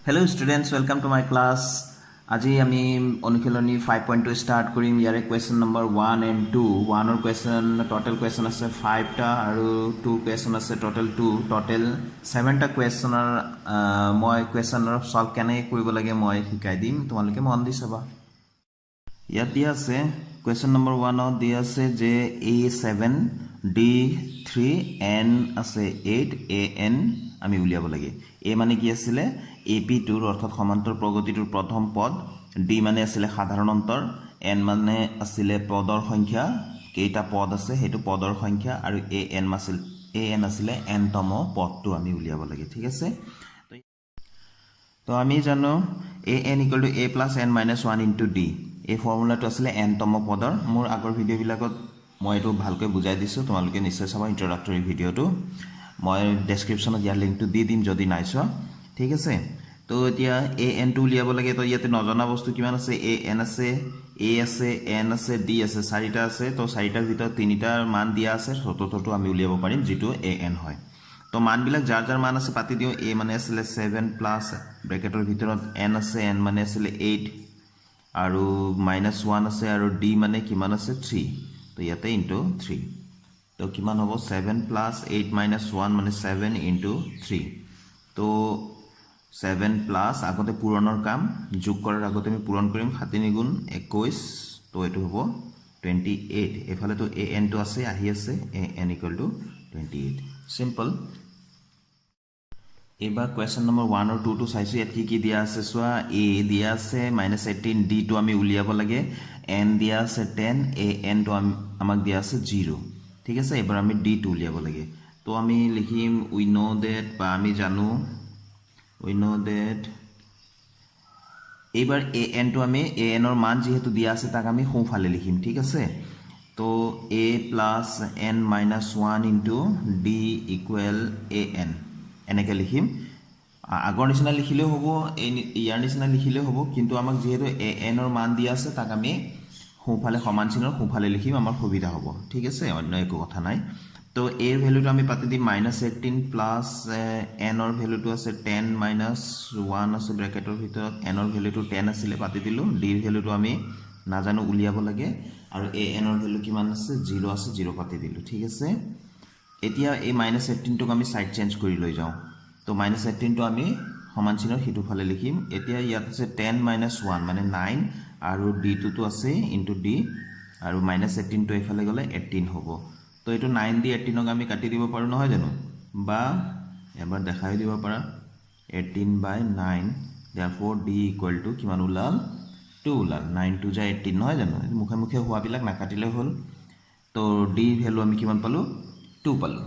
Hello students, welcome to my class. আজি আমি অনুশীলনী 5.2 স্টার্ট কৰিম ইয়াৰে কোৱেশ্চন নম্বৰ 1 and 2 1 ৰ কোৱেশ্চন টোটাল কোৱেশ্চন আছে 5 টা আৰু 2 কোৱেশ্চন আছে টোটাল 7 টা কোৱেশ্চনৰ মই কোৱেশ্চনৰ সলভ কেনে কৰিব লাগে মই শিকাই দিম তোমালোকে মন দি চাবা ইয়াত দিয়া আছে কোৱেশ্চন নম্বৰ 1 ত দিয়া আছে যে A7 D3 N আছে 8 AN আমি উলিয়াব লাগে A মানে কি আছিল AP2 অর্থাৎ সমান্তর প্ৰগতিটোৰ প্ৰথম পদ D মানে আছিল সাধাৰণ অন্তৰ N মানে আছিল পদৰ সংখ্যা কেইটা পদ আছে হেতু পদৰ সংখ্যা আৰু AN আছিল n তম পদটো আমি উলিয়াব লাগে ঠিক আছে তো আমি জানো AN = A + n - 1 * D এই ফৰ্মুলাটো আছিল n তম পদৰ মোৰ আগৰ ভিডিও বিলাকত মই এটো ভালকৈ বুজাই দিছো তোমালোকে নিশ্চয় চাবা ইন্ট্ৰোডাক্টৰি ভিডিওটো মই ডেসক্ৰিপচনত ইয়াৰ লিংকটো দি দিম যদি নাই চোৱা ঠিক আছে তো এতিয়া AN টো উলিয়াব লাগে তো ইয়াতে নজনা বস্তু কিমান আছে AN আছে A আছে N আছে D আছে চাৰিটা আছে তো চাৰিটাৰ ভিতৰত তিনিটাৰ মান দিয়া আছে চতুৰ্থটো আমি উলিয়াব পাৰিম যেটো AN হয় তো মান বিলাক যাৰ যাৰ মান আছে পাতি দিও A মানে আছিল 7 প্লাস ব্ৰেকেটৰ ভিতৰত N আছে N মানে আছিল 8 আৰু -1 আছে আৰু D মানে কিমান আছে 3 তো ইয়াতে ইনটু 3 তো কিমান হ'ব 7 + 8 - 1 মানে 7 * 3 তো 7 প্লাস আগতে পূৰণৰ কাম যোগ কৰাৰ আগতে আমি পূৰণ কৰিম 7 গুণ 21 তো এটো হ'ব 28 এফালে তো AN টো আছে আহি আছে AN = 28 সিম্পল এবাৰ কোৱেশ্চন নম্বৰ 1 আৰু 2 টো চাইছো ইয়াত কি দিয়া আছে সোৱা A দিয়া আছে -18 D টো আমি উলিয়াব লাগে N দিয়া আছে 10 AN টো আমাক দিয়া আছে 0 ঠিক আছে এবাৰ আমি D টো উলিয়াব লাগে তো আমি লিখিম we know that বা আমি জানো we know that এবাৰ AN টো আমি AN ৰ মান যেহেতু দিয়া আছে তাক আমি সোঁফালে লিখিম ঠিক আছে তো A + n - 1 * D = AN এনেকে লিখিম আগৰ নিচিনা লিখিলেও হ'ব ইয়াৰ নিচিনা লিখিলেও হ'ব কিন্তু আমাক যেহেতু AN ৰ মান দিয়া আছে তাক আমি সোঁফালে সমান চিহ্নৰ সোঁফালে লিখিম আমাৰ সুবিধা হ'ব ঠিক আছে অন্য একো কথা নাই তো A ৰ ভ্যালুটো আমি পাতি দিম -18 প্লাস n ৰ ভ্যালুটো আছে 10 - 1 আছে ব্ৰেকেটৰ ভিতৰত n ৰ ভ্যালুটো 10 আছিল পাতি দিলো D ৰ ভ্যালুটো আমি নাজানো উলিয়াব লাগে আৰু AN ৰ ভ্যালু কিমান আছে 0 আছে 0 পাতি দিলো ঠিক আছে এতিয়া এই -18 টোক আমি সাইড চেঞ্জ কৰি লৈ যাও তো -18 টো আমি সমান চিহ্নৰ হিটো ফালে লিখিম এতিয়া ইয়াত আছে 10 - 1 মানে 9 আৰু D টো আছে * D আৰু -18 টো এফালে গলে 18 হ'ব তো এটো 9 দি 18 ক আমি কাটি দিব পাৰো নহয় জানো বা এবাৰ দেখাই দিব পাৰা 18/9 therefore D = কিমান উলাল 2 উলাল 9 2 * 18 নহয় জানো মুখে মুখে হোৱা বিলাক না কাটিলে হল তো D ভ্যালু আমি কিমান পালো 2 পালো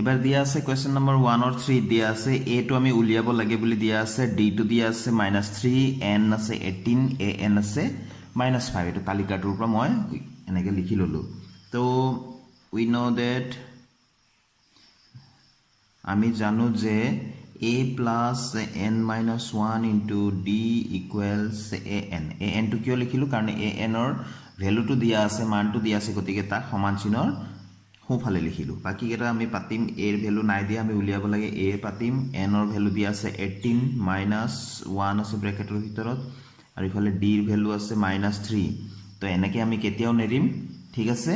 এবাৰ দিয়া আছে কোৱেশ্চন নম্বৰ 1 আৰু 3 দিয়া আছে A টো আমি উলিয়াব লাগে বুলি দিয়া আছে D টো দিয়া আছে -3 N আছে 18 AN আছে -5 এটো তালিকাটোৰ পৰা মই এনেকে লিখি ললো তো we know that আমি জানো যে A + n - 1 * D = AN AN টো কিয় লিখিলো কাৰণ AN ৰ ভ্যালুটো দিয়া আছে মানটো দিয়া আছে গতিকে তাক সমান চিহ্নৰ সোঁফালে লিখিলো বাকি কেটা আমি পাতিম A ৰ ভ্যালু নাই দিয়া আমি উলিয়াব লাগে A পাতিম N ৰ ভ্যালু দিয়া আছে 18 - 1 আছে ব্ৰেকেটৰ ভিতৰত আৰু ইফালে D ৰ ভ্যালু আছে -3 তো এনেকে আমি কেতিয়াও নেৰিম ঠিক আছে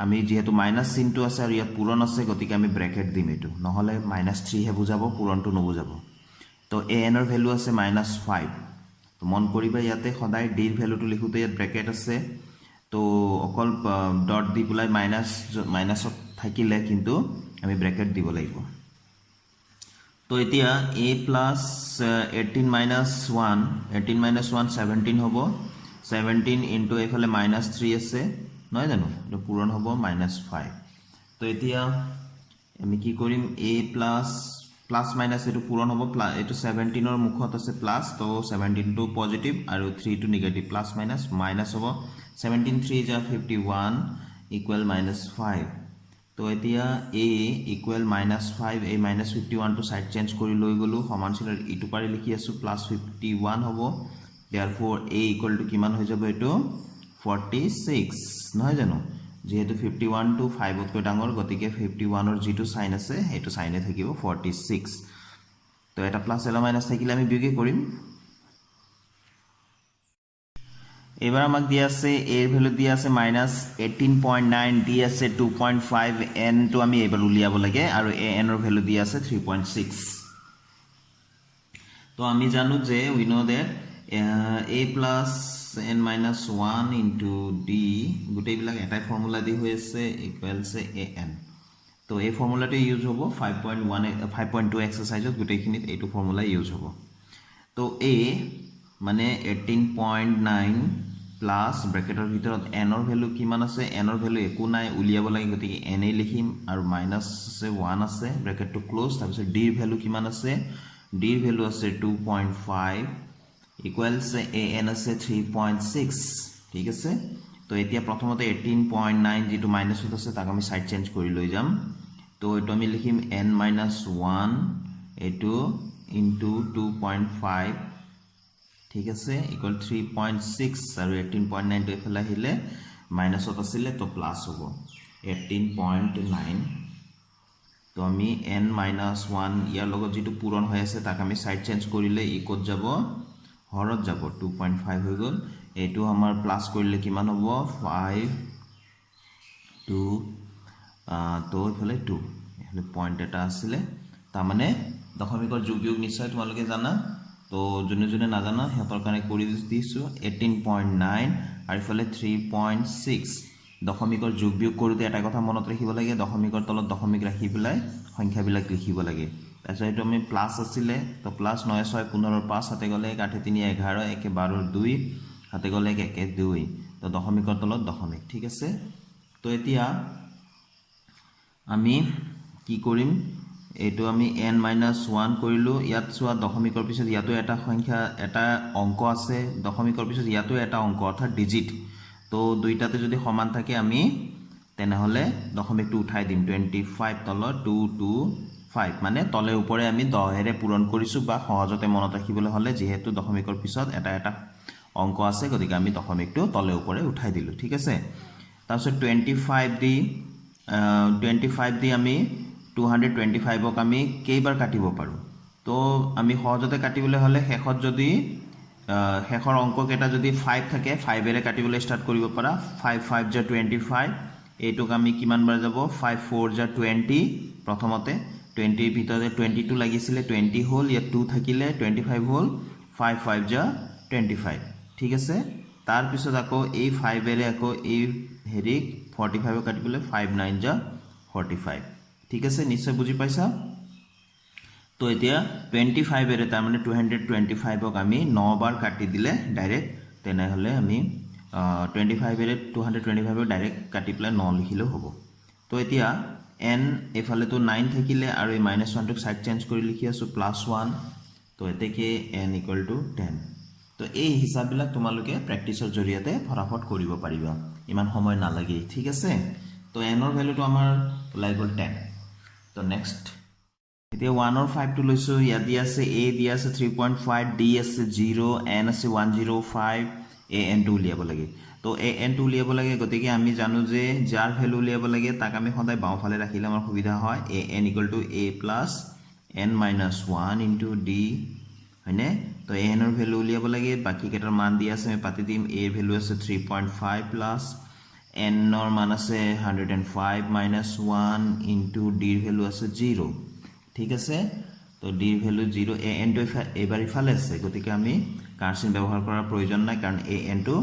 আমি যেহেতু মাইনাস চিহ্নটো আছে আৰু ইয়াত পূৰণ আছে গতিকে আমি ব্ৰেকেট দিম এটো নহলে -3 হে বুজাব পূৰণটো নবুজাব তো AN ৰ ভ্যালু আছে -5 তো মন কৰিবা ইয়াতে সদায় D ৰ ভ্যালুটো লিখোতে ইয়াত ব্ৰেকেট আছে তো অকল ডট দি পেলাই মাইনাসত থাকিলে কিন্তু আমি ব্ৰেকেট দিব লাগিব তো এতিয়া A + 18 - 1 18 - 1 17 হ'ব 17 ইনটু এফালে -3 আছে নহয় জানো এটো পূৰণ হ'ব -5 তো এতিয়া আমি কি কৰিম A প্লাস মাইনাস এটো পূৰণ হ'ব এটো 17 ৰ মুখত আছে প্লাস তো 17 টো পজিটিভ আৰু 3 টো নেগেটিভ প্লাস মাইনাস হ'ব 17 3 * 51 = -5 তো এতিয়া A = -5 এই -51 টো সাইড চেঞ্জ কৰি লৈ গলো সমান চিহ্নৰ ইটো পাৰি লিখি আছো +51 হ'ব therefore A = কিমান হৈ যাব এটো 46 নহয় জানো যেহেতু 51 টু 5 তকৈ ডাঙৰ গতিকে 51 ৰ যেটো সাইন আছে হেতু সাইনে থাকিব 46 তো এটা প্লাস এলা মাইনাস থাকিলে আমি বিয়োগ কৰিম এবাৰ আমাক দিয়া আছে a এর ভ্যালু দিয়া আছে -18.9 দি আছে 2.5 n তো আমি এবাৰ উলিয়াব লাগে আৰু a n ৰ ভ্যালু দিয়া আছে 3.6 তো আমি জানো যে we know that a plus n minus 1 into d গোটেই বিলাক এটাই ফর্মুলা দি হৈ আছে ইকুয়ালস a n তো এই ফর্মুলাটো ইউজ হ'ব 5.2 এক্সারসাইজত গোটেইখিনিত এইটো ফর্মুলা ইউজ হ'ব তো a মানে 18.9 প্লাস ব্ৰ্যাকেটৰ ভিতৰত n ৰ ভ্যালু কিমান আছে n ৰ ভ্যালু একো নাই উলিয়াব লাগে গতিকে n এ লিখিম আৰু মাইনাস আছে 1 আছে ব্ৰ্যাকেটটো ক্লোজ তাৰপিছত d ৰ ভ্যালু কিমান আছে d ৰ ভ্যালু আছে 2.5 equals an আছে 3.6 ঠিক আছে তো এতিয়া প্ৰথমতে 18.9 যেটো মাইনাসত আছে তাক আমি সাইড চেঞ্জ কৰি লৈ যাম তো এটো আমি লিখিম n - 1 এটো ইনটু 2.5 ঠিক আছে ইকুয়াল 3.6 আৰু 18.9 টো এফালে আহিলে মাইনাসত আছিল তো প্লাস হ'ব 18.9 তো আমি n - 1 ইয়াৰ লগত যেটো পূৰণ হৈ আছে তাক আমি সাইড চেঞ্জ কৰিলে ই ক'ত যাব হৰত যাব 2.5 হৈ গল এটো আমাৰ প্লাস কৰিলে কিমান হ'ব 5 2 তো ইফালে 2 এফালে পয়েন্ট এটা আছিল তাৰ মানে দশমিকৰ যোগ বিয়োগ নিশ্চয় তোমালোকে জানা তো জনে জনে না জানা হেতৰ কাৰণে কৰি দিছো 18.9 আৰু ইফালে 3.6 দশমিকৰ যোগ বিয়োগ কৰোতে এটা কথা মনত ৰাখিব লাগে দশমিকৰ তলত দশমিক ৰাখি পেলাই সংখ্যাবিলাক লিখিব লাগে তাৰপিছত এটো আমি প্লাস আছিলে তো প্লাস 9 6 15 5 হাতে গলে 1 8 3 11 1 12 2 হাতে গলে 1 1 2 তো দশমিকৰ তলত দশমিক ঠিক আছে তো এতিয়া আমি কি কৰিম এটো আমি n - 1 কৰিলো ইয়াত সোৱা দশমিকৰ পিছত ইয়াতো এটা সংখ্যা এটা অংক আছে দশমিকৰ পিছত ইয়াতো এটা অংক অৰ্থাৎ ডিজিট তো দুইটাতে যদি সমান থাকে আমি তেনেহলে দশমিকটো উঠাই দিম 25 তলত 225 মানে তলে উপৰে আমি 10 এৰে পূৰণ কৰিছো বা সহজতে মনত ৰাখিবলৈ হলে যেহেতু দশমিকৰ পিছত এটা এটা অংক আছে গতিকে আমি দশমিকটো তলে উপৰে উঠাই দিলো ঠিক আছে তাৰপিছত 25 দি আমি 225 ক আমি কেইবাৰ কাটিব পাৰো তো আমি সহজতে কাটিবলৈ হলে শেষত যদি শেষৰ অংক কেটা যদি 5 থাকে 5 এৰে কাটিবলৈ স্টাৰ্ট কৰিব পাৰা 5 5 * 25 এইটোক আমি কিমান বাৰ যাব 5 4 * 20 প্ৰথমতে 20 ভিতৰতে 22 লাগিছিলে 20 হল ইয়া 2 থাকিলে 25 হল 5 5 * 25 ঠিক আছে তাৰ পিছত আকৌ এই 5 এৰে আকৌ এই হেৰি 45 কাটিবলৈ 5 9 * 45 ঠিক আছে নিশ্চয় বুজি পাইছা তো এতিয়া 25 এৰে তাৰ মানে 225 ক আমি 9 বাৰ কাটি দিলে ডাইৰেক্ট তেনে হলে আমি 25 এৰে 225 ক ডাইৰেক্ট কাটি প্লাই 9 লিখিলেও হ'ব তো এতিয়া n এফালে তো 9 থাকিলে আৰু এই -1 টোক সাইড চেঞ্জ কৰি লিখি আছো +1 তো এতেকে n = 10 তো এই হিসাববিলাক তোমালোকে প্ৰেক্টিছৰ জৰিয়তে ফৰাফট কৰিব পাৰিবা ইমান সময় নালাগে ঠিক আছে তো n ৰ ভ্যালুটো আমাৰ ওলাই গল 10 তো নেক্সট এতিয়া 1 और 5 টো লৈছো ইয়া দিয়া আছে a দিয়া আছে 3.5 d আছে 0 n আছে 105 a n টো উলিয়াব লাগে তো a n টো উলিয়াব লাগে গতিকে আমি জানো যে যাৰ ভ্যালু উলিয়াব লাগে তাক আমি সদায় বাওঁফালে ৰাখিলে আমাৰ সুবিধা হয় a n = a + n - 1 * d হয়নে তো a n ৰ ভ্যালু উলিয়াব লাগে বাকি কেটাৰ মান দিয়া আছে আমি পাতি দিম a ৰ ভ্যালু আছে 3.5 + n ৰ মান আছে 105 - 1 * d ৰ ভ্যালু আছে 0 ঠিক আছে তো d ৰ ভ্যালু 0 a n টো এবাৰ ইফালে আছে গতিকে আমি কাৰ্সিন ব্যৱহাৰ কৰাৰ প্ৰয়োজন নাই কাৰণ a n টো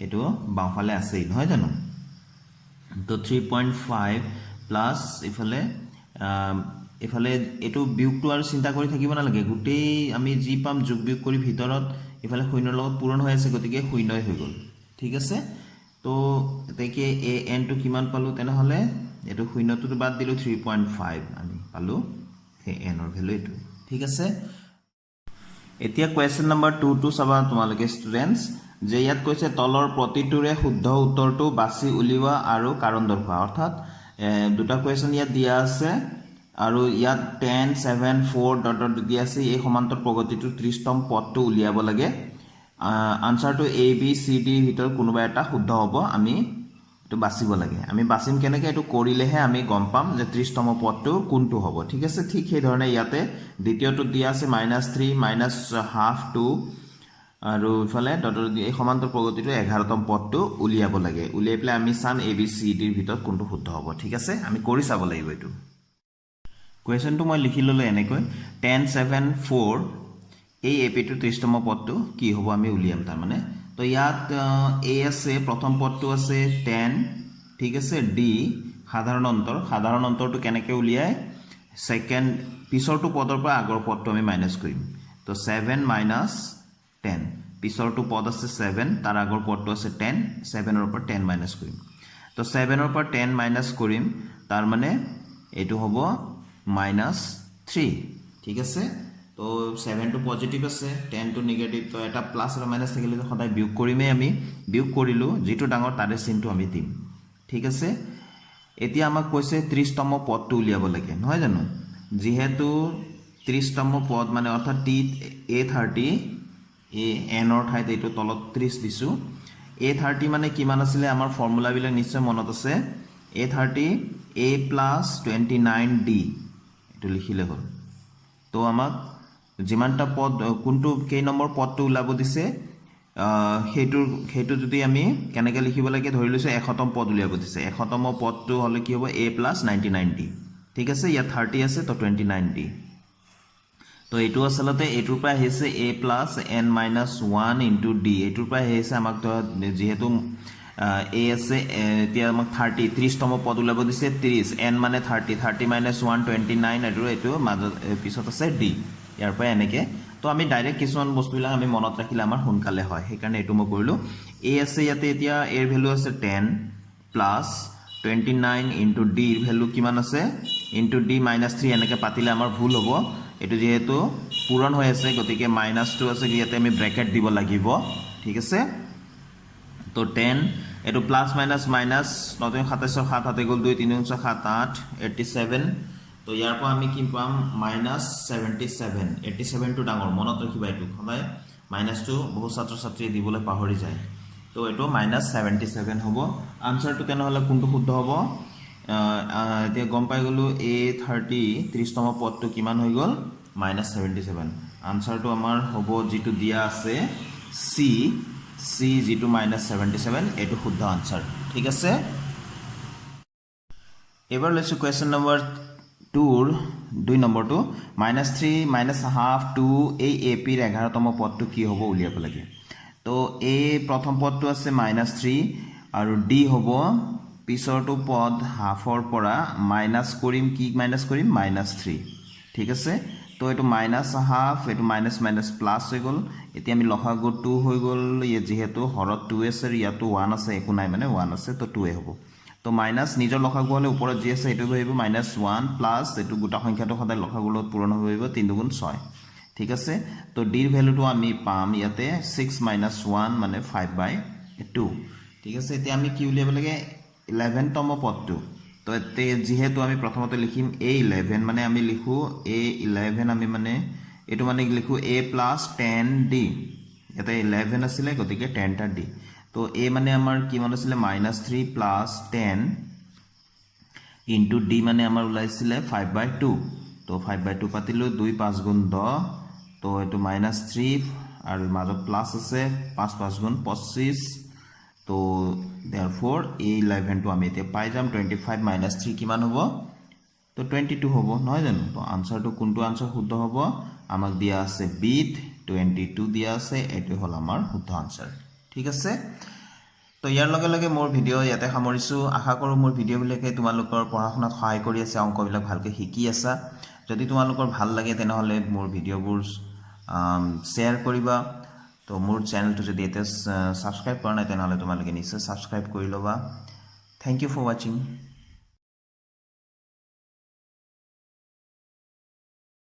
এটো বাওঁফালে আছে নহয় জানো তো 3.5 প্লাস ইফালে এটো বিয়োগটো আৰু চিন্তা কৰি থাকিব নালাগে গুটেই আমি জি পাম যোগ বিয়োগ কৰি ভিতৰত ইফালে শূন্যৰ লগত পূৰণ হৈ আছে গতিকে শূন্যই হৈ গল ঠিক আছে তো এতেকে a n টো কিমান পালো তেনে হলে এটো শূন্যটো বাদ দিলো 3.5 আমি পালো a n ৰ ভ্যালু এটো ঠিক আছে এতিয়া কোৱেশ্চন নম্বৰ 2 টো চাবা তোমালোকে ষ্টুডেন্টস যে ইয়াত কৈছে তলৰ প্ৰতিটোৰে শুদ্ধ উত্তৰটো বাছি উলিওৱা আৰু কাৰণ দৰ্শোৱা অৰ্থাৎ দুটা কোৱেশ্চন ইয়াত দিয়া আছে আৰু ইয়াত 10 7 4 দিয়া আছে এই সমান্তৰ প্ৰগতিটো 30তম পদটো উলিয়াব লাগে আনসাৰটো a b c d ভিতৰ কোনোবা এটা শুদ্ধ হ'ব আমি এটো বাছিব লাগে আমি বাছিম কেনেকৈ এটো কৰিলেহে আমি গম পাম যে 30তম পদটো কোনটো হ'ব ঠিক আছে ঠিক সেই ধৰণে ইয়াতে দ্বিতীয়টো দিয়া আছে -3 -½ 2 আৰু ইফালে এই সমান্তৰ প্ৰগতিটো 11তম পদটো উলিয়াব লাগে উলিয়াই পেলাই আমি চাম এ বি চি ডিৰ ভিতৰত কোনটো শুদ্ধ হ'ব ঠিক আছে আমি কৰি চাব লাগিব এটো কোৱেশ্যনটো মই লিখি ললো এনেকৈ 10 7 4 এই এপিটো 30তম পদটো কি হ'ব আমি উলিয়াম তাৰ মানে তো ইয়াত এ আছে প্ৰথম পদটো আছে 10 ঠিক আছে ডি সাধাৰণ অন্তৰটো কেনেকৈ উলিয়াই সেকেন্ড পিছৰটো পদৰ পৰা আগৰ পদটো আমি মাইনাস কৰিম তো 7 - 10 পিছৰটো পদ আছে 7 তাৰ আগৰ পদটো আছে 10 7 ৰ পৰা 10 মাইনাস কৰিম তো 7 ৰ পৰা 10 মাইনাস কৰিম তাৰ মানে এটো হ'ব -3 ঠিক আছে তো 7 টো পজিটিভ আছে 10 টো নেগেটিভ তো এটা প্লাস আৰু মাইনাস থাকিলে সদায় বিয়োগ কৰিমে আমি বিয়োগ কৰিলো যেটো ডাঙৰ তাৰে চিনটো আমি দিম ঠিক আছে এতিয়া আমাক কৈছে 30তম পদটো উলিয়াব লাগে নহয় জানো যেহেতু 30তম পদ মানে অৰ্থাৎ a30 এ এনৰ ঠাইত এইটো তলত 30 দিছো a30 মানে কিমান আছিল আমাৰ ফৰ্মুলা বিলাক নিশ্চয় মনত আছে a30 a + 29d এটো লিখিলে হ'ল তো আমাক যিমানটা পদ কোনটো কেই নম্বৰ পদটো উলাব দিছে হেতু যদি আমি কেনেকৈ লিখিব লাগে ধৰি লৈছো 100তম পদ উলিয়াব দিছে 100তম পদটো হলে কি হ'ব a + 99d ঠিক আছে ইয়াত 30 আছে তো 29d তো এটো আসলতে এটোৰ পৰা আহিছে a + n - 1 * d এটোৰ পৰা আহিছে আমাক যেহেতু a আছে এতিয়া আমাক 30তম পদ উলাব দিছে 30 n মানে 30 30 - 1 29 আৰু এটো মাজত পিছত আছে d ইয়াৰ পৰা এনেকে তো আমি ডাইৰেক্ট কিছুমান বস্তুবিলাক আমি মনত ৰাখিলে আমাৰ সোনকালে হয় সেইকাৰণে এটো মই কৰিলো a আছে ইয়াতে এতিয়া a এৰ ভ্যালু আছে 10 + 29 * d এৰ ভ্যালু কিমান আছে * d - 3 এনেকে পাতিলে আমাৰ ভুল হ'ব এটো যেহেতু পূৰণ হৈ আছে গতিকে -2 আছে ইয়াতে আমি ব্র্যাকেট দিব লাগিব ঠিক আছে তো 10 এটো প্লাস মাইনাস মাইনাস 9 27 7 হাতে গল 2 3 7 8 87 তো ইয়াৰ পৰা আমি কি পাম -77 87 টো ডাঙৰ মনত ৰাখিবা এটো সদায় মাইনাসটো বহু ছাত্ৰ ছাত্ৰীয়ে দিবলৈ পাহৰি যায় তো এটো -77 হ'ব আনসাৰটো কেনে হলে কোনটো শুদ্ধ হ'ব এতিয়া গম পাই গলো a30 30তম পদটো কিমান হৈ গল -77 আনসাৰটো আমাৰ হ'ব যেটো দিয়া আছে c যেটো -77 এটো শুদ্ধ আনসাৰ ঠিক আছে এবাৰ লৈছো কোৱেশ্চন নম্বৰ 2 নম্বৰটো -3 -½ 2 এই ap ৰ 11তম পদটো কি হ'ব উলিয়াব লাগে তো a প্ৰথম পদটো আছে -3 আৰু d হ'ব পিছৰটো পদ হাফৰ পৰা মাইনাস কৰিম কি মাইনাস কৰিম -3 ঠিক আছে তো এটো -½ এটো মাইনাস মাইনাস প্লাস হৈ গল এতিয়া আমি লসাগু 2 হৈ গল ইয়ে যেহেতু হৰত 2 আছে ইয়াতো 1 আছে একো নাই মানে 1 আছে তো 2 এ হ'ব তো মাইনাস নিজৰ লসাগু হলে ওপৰত যি আছে এটো হইব -1 প্লাস এটো গোটা সংখ্যাটো সদায় লসাগুৰ লগত পূৰণ হইব 3 × 6 ঠিক আছে তো d এর ভ্যালুটো আমি পাম ইয়াতে 6 - 1 মানে 5/2 ঠিক আছে এতিয়া আমি কি উলিয়াব লাগে 11তম পদটো তো এতে যেহেতু আমি প্ৰথমতে লিখিম a11 মানে আমি লিখো a11 আমি মানে এটো মানে লিখো a + 10d ইয়াতে 11 আছিল গতিকে 10 টা d তো a মানে আমাৰ কি মান আছিল -3 + 10 * d মানে আমাৰ ওলাইছিল 5/2 তো 5/2 পাতিলো 2 5 × 10 তো এটো -3 আৰু মাজত প্লাস আছে 5 5 × 25 তো therefore a11 টো আমি এতিয়া পাই যাম 25 - 3 কিমান হ'ব তো 22 হ'ব নহয় জানো তো আনসাৰটো কোনটো আনসাৰ শুদ্ধ হ'ব আমাক দিয়া আছে বিট 22 দিয়া আছে এটো হল আমাৰ শুদ্ধ আনসাৰ ঠিক আছে তো ইয়াৰ লগে লগে মোৰ ভিডিও ইয়াতে সামৰিছো আশা কৰো মোৰ ভিডিও বিলাকে তোমালোকৰ পঢ়াশুনাত সহায় কৰি আছে অংকবিলাক ভালকৈ শিকি আছা যদি তোমালোকৰ ভাল লাগে তেনেহলে মোৰ ভিডিওবোৰ শেয়াৰ কৰিবা তো মোৰ চেনেলটো যদি এটা সাবস্ক্ৰাইব কৰা নাই তেনেহলে তোমালোকে নিশ্চয় সাবস্ক্ৰাইব কৰি লবা থ্যাংক ইউ ফৰ ওয়াচিং